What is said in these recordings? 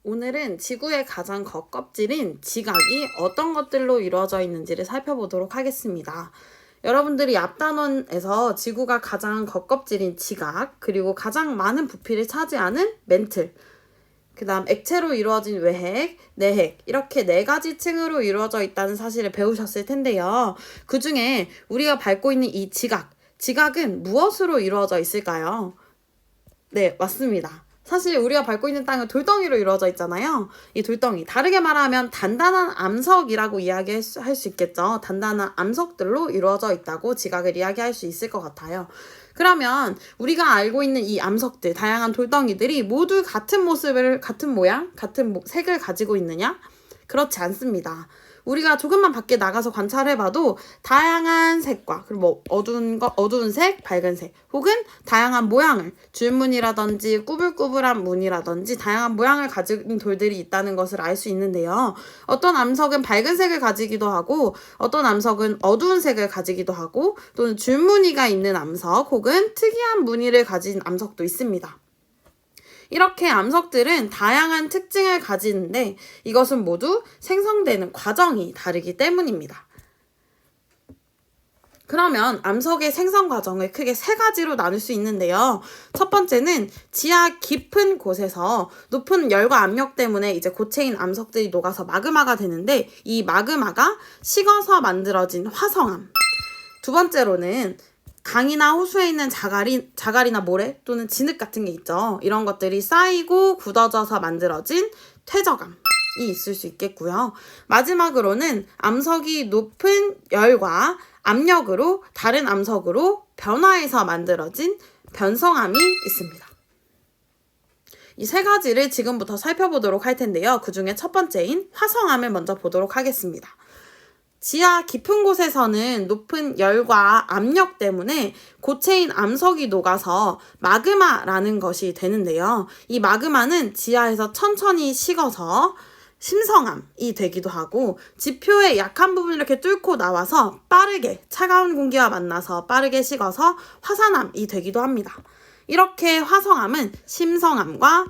오늘은 지구의 가장 겉껍질인 지각이 어떤 것들로 이루어져 있는지를 살펴보도록 하겠습니다. 여러분들이 얍단원에서 지구가 가장 겉껍질인 지각, 그리고 가장 많은 부피를 차지하는 멘틀, 그 다음 액체로 이루어진 외핵, 내핵, 이렇게 4가지 층으로 이루어져 있다는 사실을 배우셨을 텐데요. 그 중에 우리가 밟고 있는 이 지각은 무엇으로 이루어져 있을까요? 네, 맞습니다. 사실 우리가 밟고 있는 땅은 돌덩이로 이루어져 있잖아요. 이 돌덩이, 다르게 말하면 단단한 암석이라고 이야기할 수 있겠죠. 단단한 암석들로 이루어져 있다고 지각을 이야기할 수 있을 것 같아요. 그러면 우리가 알고 있는 이 암석들, 다양한 돌덩이들이 모두 같은 모습을, 같은 모양, 같은 색을 가지고 있느냐? 그렇지 않습니다. 우리가 조금만 밖에 나가서 관찰해봐도 다양한 색과, 그리고 어두운 색, 밝은 색, 혹은 다양한 모양을, 줄무늬라든지 꾸불꾸불한 무늬라든지 다양한 모양을 가진 돌들이 있다는 것을 알 수 있는데요. 어떤 암석은 밝은 색을 가지기도 하고, 어떤 암석은 어두운 색을 가지기도 하고, 또는 줄무늬가 있는 암석, 혹은 특이한 무늬를 가진 암석도 있습니다. 이렇게 암석들은 다양한 특징을 가지는데 이것은 모두 생성되는 과정이 다르기 때문입니다. 그러면 암석의 생성 과정을 크게 3가지로 나눌 수 있는데요. 첫 번째는 지하 깊은 곳에서 높은 열과 압력 때문에 이제 고체인 암석들이 녹아서 마그마가 되는데 이 마그마가 식어서 만들어진 화성암. 두 번째로는 강이나 호수에 있는 자갈이나 모래 또는 진흙 같은 게 있죠. 이런 것들이 쌓이고 굳어져서 만들어진 퇴적암이 있을 수 있겠고요. 마지막으로는 암석이 높은 열과 압력으로 다른 암석으로 변화해서 만들어진 변성암이 있습니다. 이 3가지를 지금부터 살펴보도록 할 텐데요. 그 중에 첫 번째인 화성암을 먼저 보도록 하겠습니다. 지하 깊은 곳에서는 높은 열과 압력 때문에 고체인 암석이 녹아서 마그마라는 것이 되는데요. 이 마그마는 지하에서 천천히 식어서 심성암이 되기도 하고 지표의 약한 부분을 이렇게 뚫고 나와서 빠르게 차가운 공기와 만나서 빠르게 식어서 화산암이 되기도 합니다. 이렇게 화성암은 심성암과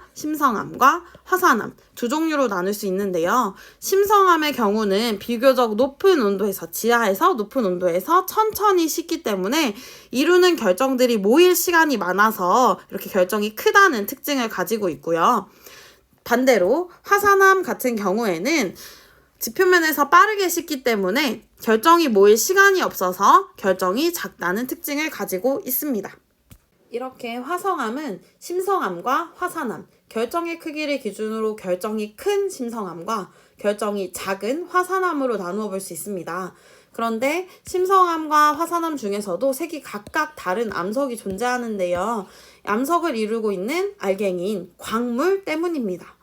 화산암 두 종류로 나눌 수 있는데요. 심성암의 경우는 비교적 높은 온도에서 지하에서 높은 온도에서 천천히 식기 때문에 이루는 결정들이 모일 시간이 많아서 이렇게 결정이 크다는 특징을 가지고 있고요. 반대로 화산암 같은 경우에는 지표면에서 빠르게 식기 때문에 결정이 모일 시간이 없어서 결정이 작다는 특징을 가지고 있습니다. 이렇게 화성암은 심성암과 화산암, 결정의 크기를 기준으로 결정이 큰 심성암과 결정이 작은 화산암으로 나누어 볼 수 있습니다. 그런데 심성암과 화산암 중에서도 색이 각각 다른 암석이 존재하는데요. 암석을 이루고 있는 알갱이인 광물 때문입니다.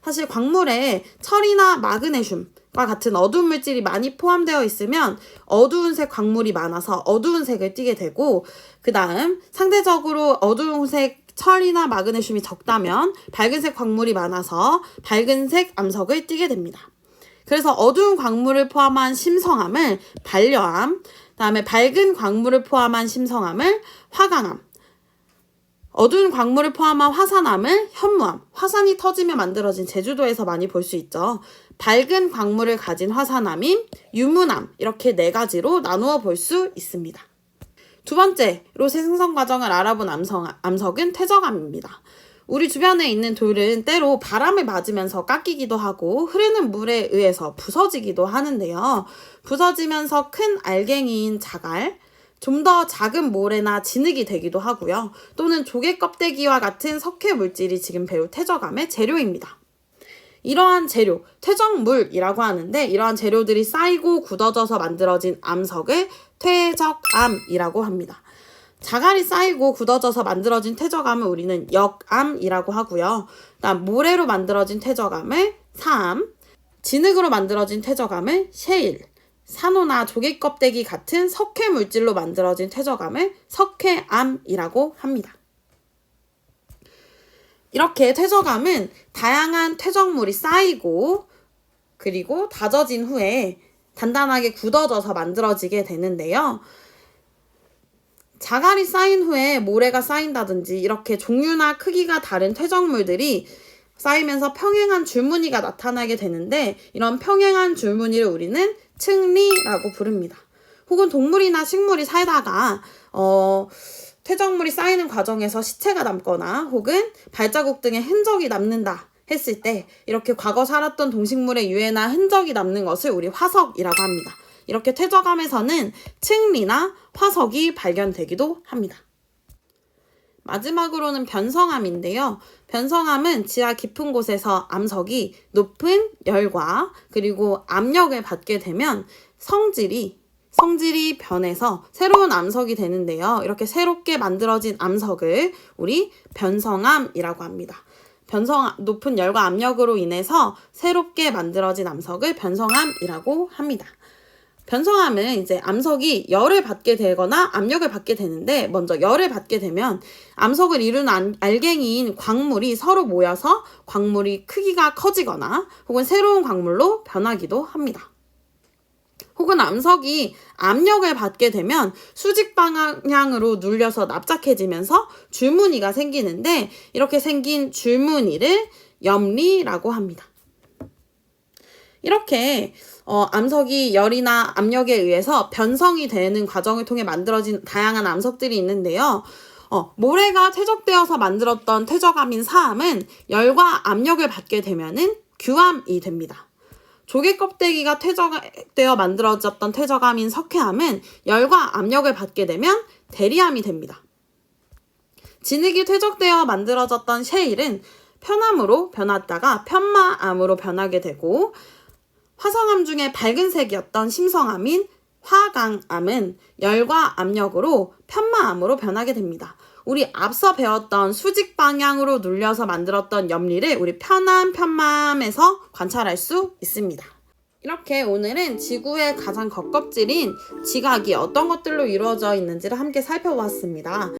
사실 광물에 철이나 마그네슘과 같은 어두운 물질이 많이 포함되어 있으면 어두운 색 광물이 많아서 어두운 색을 띠게 되고, 그 다음 상대적으로 어두운 색 철이나 마그네슘이 적다면 밝은 색 광물이 많아서 밝은 색 암석을 띠게 됩니다. 그래서 어두운 광물을 포함한 심성암을 반려암, 그 다음에 밝은 광물을 포함한 심성암을 화강암, 어두운 광물을 포함한 화산암을 현무암, 화산이 터지며 만들어진 제주도에서 많이 볼 수 있죠. 밝은 광물을 가진 화산암인 유문암, 이렇게 4가지로 나누어 볼 수 있습니다. 두 번째로 생성 과정을 알아본 암석은 퇴적암입니다. 우리 주변에 있는 돌은 때로 바람을 맞으면서 깎이기도 하고 흐르는 물에 의해서 부서지기도 하는데요. 부서지면서 큰 알갱이인 자갈, 좀 더 작은 모래나 진흙이 되기도 하고요. 또는 조개 껍데기와 같은 석회 물질이 지금 배울 퇴적암의 재료입니다. 이러한 재료, 퇴적물이라고 하는데 이러한 재료들이 쌓이고 굳어져서 만들어진 암석을 퇴적암이라고 합니다. 자갈이 쌓이고 굳어져서 만들어진 퇴적암을 우리는 역암이라고 하고요. 그다음 모래로 만들어진 퇴적암을 사암, 진흙으로 만들어진 퇴적암을 셰일, 산호나 조개 껍데기 같은 석회 물질로 만들어진 퇴적암을 석회암이라고 합니다. 이렇게 퇴적암은 다양한 퇴적물이 쌓이고 그리고 다져진 후에 단단하게 굳어져서 만들어지게 되는데요. 자갈이 쌓인 후에 모래가 쌓인다든지 이렇게 종류나 크기가 다른 퇴적물들이 쌓이면서 평행한 줄무늬가 나타나게 되는데 이런 평행한 줄무늬를 우리는 층리라고 부릅니다. 혹은 동물이나 식물이 살다가 퇴적물이 쌓이는 과정에서 시체가 남거나 혹은 발자국 등의 흔적이 남는다 했을 때 이렇게 과거 살았던 동식물의 유해나 흔적이 남는 것을 우리 화석이라고 합니다. 이렇게 퇴적함에서는 층리나 화석이 발견되기도 합니다. 마지막으로는 변성암인데요. 변성암은 지하 깊은 곳에서 암석이 높은 열과 그리고 압력을 받게 되면 성질이 변해서 새로운 암석이 되는데요. 이렇게 새롭게 만들어진 암석을 우리 변성암이라고 합니다. 높은 열과 압력으로 인해서 새롭게 만들어진 암석을 변성암이라고 합니다. 변성암은 이제 암석이 열을 받게 되거나 압력을 받게 되는데 먼저 열을 받게 되면 암석을 이루는 알갱이인 광물이 서로 모여서 광물이 크기가 커지거나 혹은 새로운 광물로 변하기도 합니다. 혹은 암석이 압력을 받게 되면 수직 방향으로 눌려서 납작해지면서 줄무늬가 생기는데 이렇게 생긴 줄무늬를 염리라고 합니다. 이렇게 암석이 열이나 압력에 의해서 변성이 되는 과정을 통해 만들어진 다양한 암석들이 있는데요. 모래가 퇴적되어서 만들었던 퇴적암인 사암은 열과 압력을 받게 되면은 규암이 됩니다. 조개 껍데기가 퇴적되어 만들어졌던 퇴적암인 석회암은 열과 압력을 받게 되면 대리암이 됩니다. 진흙이 퇴적되어 만들어졌던 셰일은 편암으로 변했다가 편마암으로 변하게 되고 화성암 중에 밝은색이었던 심성암인 화강암은 열과 압력으로 편마암으로 변하게 됩니다. 우리 앞서 배웠던 수직 방향으로 눌려서 만들었던 염리를 우리 편암, 편마암에서 관찰할 수 있습니다. 이렇게 오늘은 지구의 가장 겉껍질인 지각이 어떤 것들로 이루어져 있는지를 함께 살펴보았습니다.